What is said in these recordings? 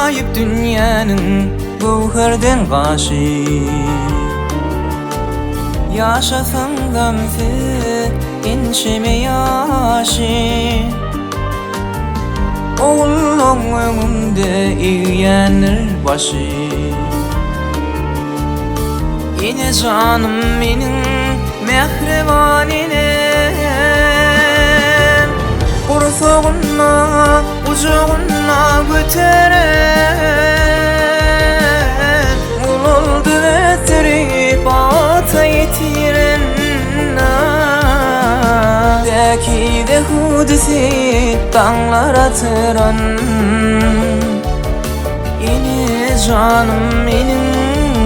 ajaib dünyanın gowherden gaşy. Yaşasam gamsız inşeme yaşy. Oğulluğun önümde eğlenir başı. Yine canım benim mehribaninem, Kursuğuna ucuğuna götüren, Ul oldu ötürüp ata yetiren. Belki de hudisi dağlar atıran. Yine canım benim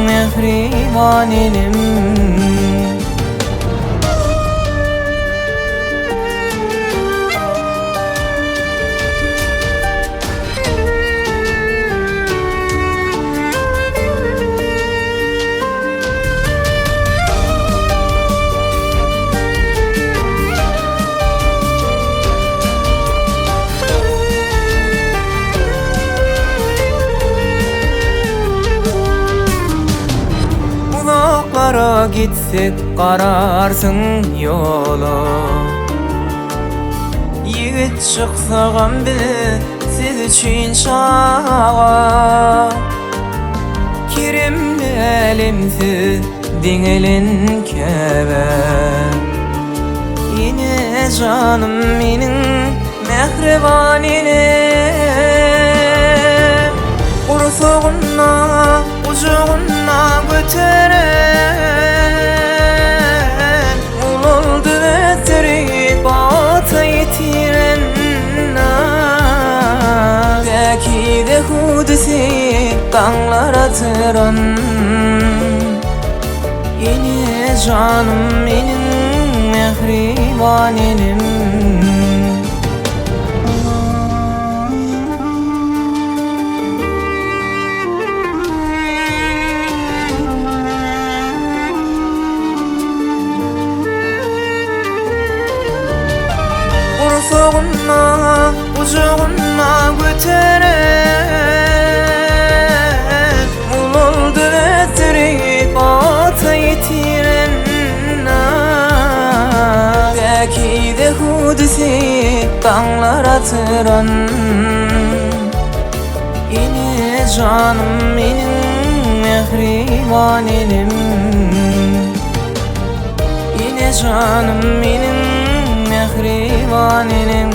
mehribanim. Uzaklara gitsek kararsın yolu. Yigit çıksagam bile siz için şağa. Kirimli elimsiz dingelin kebe. Yine canım benim mehribanim, Kursuğuna ucuğuna götüren, Ul oldu ötürüp ata yetiren. Belki de hudisi dağlar atıran. Yine canım benim mehribanim. Kursuğuna ucuğuna götüren, Ul oldu ötürüp ata yetiren. Belki de hudisi dağlar atıran. Yine canım benim mehribanim. Yine canım benim mehribanim.